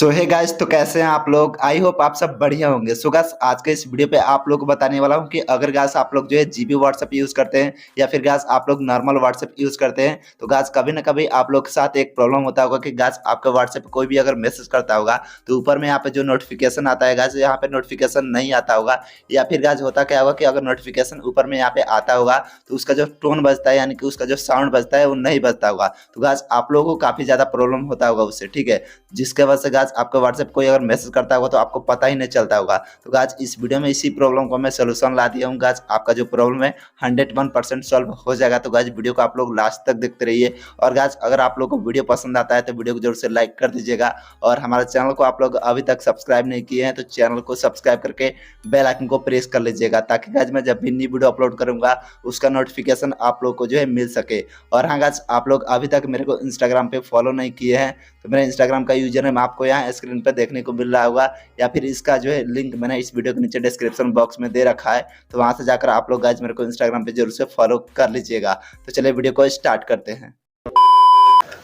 सो hey guys, तो कैसे हैं आप लोग। आई होप आप सब बढ़िया होंगे। सो गाइस, आज के इस वीडियो पे आप लोग को बताने वाला हूं कि अगर गाइस आप लोग जो है जीबी व्हाट्सएप यूज करते हैं या फिर गाइस आप लोग नॉर्मल व्हाट्सएप यूज करते हैं, तो गाइस कभी ना कभी आप लोग के साथ एक प्रॉब्लम होता होगा कि गाइस आपका व्हाट्सएप पे कोई भी अगर मैसेज करता होगा तो ऊपर में यहाँ पे जो नोटिफिकेशन आता है गाइस, यहाँ पे नोटिफिकेशन नहीं आता होगा। या फिर गाइस होता क्या होगा कि अगर नोटिफिकेशन ऊपर में यहाँ पे आता होगा तो उसका जो टोन बजता है, यानी कि उसका जो साउंड बजता है वो नहीं बजता होगा। तो गाइस आप लोगों को काफी ज्यादा प्रॉब्लम होता होगा उससे, ठीक है, जिसके वजह से गाइस आपका व्हाट्सएप कोई अगर मैसेज करता होगा तो आपको पता ही नहीं चलता होगा। तो गाइस इस वीडियो में इसी प्रॉब्लम को मैं सोल्यूशन ला दिया हूँ। गाइस आपका जो प्रॉब्लम है 101% सॉल्व हो जाएगा। तो गाइस वीडियो को आप लोग लास्ट तक देखते रहिए। और गाइस अगर आप लोग को वीडियो पसंद आता है तो वीडियो को जरूर से लाइक कर दीजिएगा। और हमारे चैनल को आप लोग अभी तक सब्सक्राइब नहीं किए हैं तो चैनल को सब्सक्राइब करके बेल आइकन को प्रेस कर लीजिएगा, ताकि गाइस मैं जब भी नई वीडियो अपलोड करूंगा उसका नोटिफिकेशन आप लोग को जो है मिल सके। और हाँ गाइस, आप लोग अभी तक मेरे को इंस्टाग्राम पे फॉलो नहीं किए हैं तो मेरा इंस्टाग्राम का यूजर नेम आपको यहाँ स्क्रीन पर देखने को मिल रहा होगा, या फिर इसका जो है लिंक मैंने इस वीडियो के नीचे डिस्क्रिप्शन बॉक्स में दे रखा है। तो वहां से जाकर आप लोग गाइस मेरे को इंस्टाग्राम पे जरूर से फॉलो कर लीजिएगा। तो चलिए वीडियो को स्टार्ट करते हैं।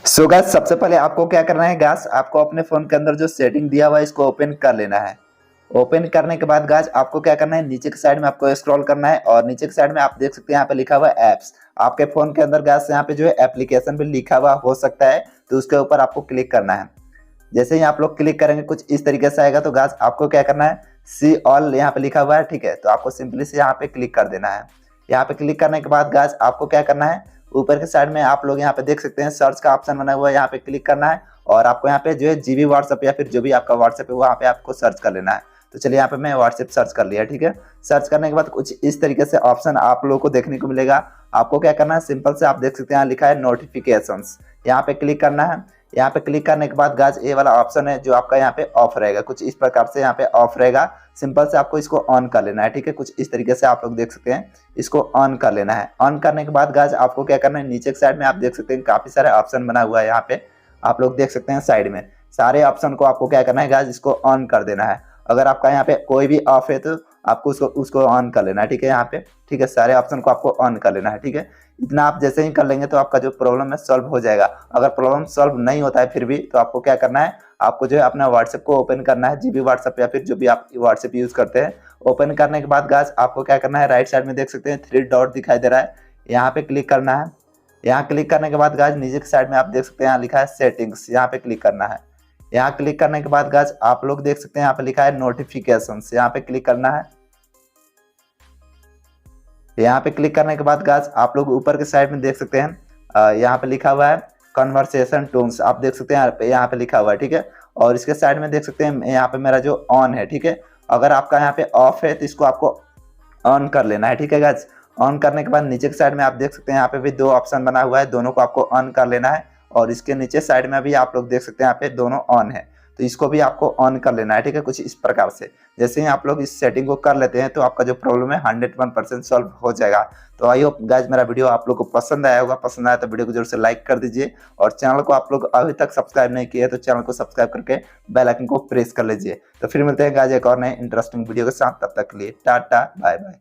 सो गाइस, सबसे पहले आपको क्या करना है गाइस, आपको अपने फोन के अंदर जो सेटिंग दिया हुआ है इसको ओपन कर लेना है। ओपन करने के बाद गाइस आपको क्या करना है, नीचे की साइड में आपको स्क्रॉल करना है और नीचे की साइड में आप देख सकते हैं यहाँ पे लिखा हुआ है एप्स। आपके फोन के अंदर गाइस यहाँ पे जो है एप्लीकेशन भी लिखा हुआ हो सकता है, तो उसके ऊपर आपको क्लिक करना है। जैसे ही आप लोग क्लिक करेंगे कुछ इस तरीके से आएगा। तो गाइस आपको क्या करना है, सी ऑल यहाँ पे लिखा हुआ है, ठीक है, तो आपको सिंपली से यहाँ पे क्लिक कर देना है। यहाँ पे क्लिक करने के बाद गाइस आपको क्या करना है, ऊपर के साइड में आप लोग यहाँ पे देख सकते हैं सर्च का ऑप्शन बना हुआ है, यहाँ पे क्लिक करना है और आपको यहाँ पे जो है जीबी व्हाट्सएप या फिर जो भी आपका व्हाट्सएप है वहाँ पे आपको सर्च कर लेना है। तो चलिए यहाँ पे मैं व्हाट्सएप सर्च कर लिया, ठीक है। सर्च करने के बाद कुछ इस तरीके से ऑप्शन आप लोगों को देखने को मिलेगा। आपको क्या करना है, सिंपल से आप देख सकते हैं यहाँ लिखा है नोटिफिकेशंस, यहाँ पे क्लिक करना है। यहाँ पे क्लिक करने के बाद गाइस ये वाला ऑप्शन है जो आपका यहाँ पे ऑफ रहेगा, कुछ इस प्रकार से यहाँ पे ऑफ रहेगा। सिंपल से आपको इसको ऑन कर लेना है, ठीक है, कुछ इस तरीके से आप लोग देख सकते हैं, इसको ऑन कर लेना है। ऑन करने के बाद गाइस आपको क्या करना है, नीचे की साइड में आप देख सकते हैं काफी सारे ऑप्शन बना हुआ है, यहाँ पे आप लोग देख सकते हैं साइड में सारे ऑप्शन को आपको क्या करना है गाइस, इसको ऑन कर देना है। अगर आपका यहाँ पे कोई भी ऑफ है तो आपको उसको ऑन कर लेना है, ठीक है, यहाँ पे, ठीक है, सारे ऑप्शन को आपको ऑन कर लेना है, ठीक है। इतना आप जैसे ही कर लेंगे तो आपका जो प्रॉब्लम है सॉल्व हो जाएगा। अगर प्रॉब्लम सॉल्व नहीं होता है फिर भी, तो आपको क्या करना है, आपको जो है अपना व्हाट्सएप को ओपन करना है, जीबी व्हाट्सएप या फिर जो भी आप व्हाट्सएप यूज करते हैं। ओपन करने के बाद गाइस आपको क्या करना है, राइट साइड में देख सकते हैं 3 डॉट दिखाई दे रहा है, यहाँ पे क्लिक करना है। यहाँ क्लिक करने के बाद गाइस नीचे की साइड में आप देख सकते हैं यहाँ लिखा है सेटिंग्स, यहाँ पे क्लिक करना है। यहाँ क्लिक करने के बाद गाइस आप लोग देख सकते हैं यहाँ पे लिखा है नोटिफिकेशंस, यहाँ पे क्लिक करना है। यहाँ पे क्लिक करने के बाद गाइस आप लोग ऊपर के साइड में देख सकते हैं यहाँ पे लिखा हुआ है कन्वर्सेशन टोन्स, आप देख सकते हैं यहाँ पे लिखा हुआ है, ठीक है। और इसके साइड में देख सकते हैं यहाँ पे मेरा जो ऑन है, ठीक है, अगर आपका यहाँ पे ऑफ है तो इसको आपको ऑन कर लेना है, ठीक है गाइस। ऑन करने के बाद नीचे के साइड में आप देख सकते हैं यहाँ पे भी 2 ऑप्शन बना हुआ है, दोनों को आपको ऑन कर लेना है। और इसके नीचे साइड में भी आप लोग देख सकते हैं यहाँ पे दोनों ऑन है, तो इसको भी आपको ऑन कर लेना है, ठीक है, कुछ इस प्रकार से। जैसे ही आप लोग इस सेटिंग को कर लेते हैं तो आपका जो प्रॉब्लम है 101% सॉल्व हो जाएगा। तो आई होप गाइज मेरा वीडियो आप लोग को पसंद आया होगा। पसंद आया तो वीडियो को जरूर से लाइक कर दीजिए और चैनल को आप लोग अभी तक सब्सक्राइब नहीं किए तो चैनल को सब्सक्राइब करके बेल आइकन को प्रेस कर लीजिए। तो फिर मिलते हैं गाइज एक और नए इंटरेस्टिंग वीडियो के साथ, तब तक के लिए टाटा बाय बाय।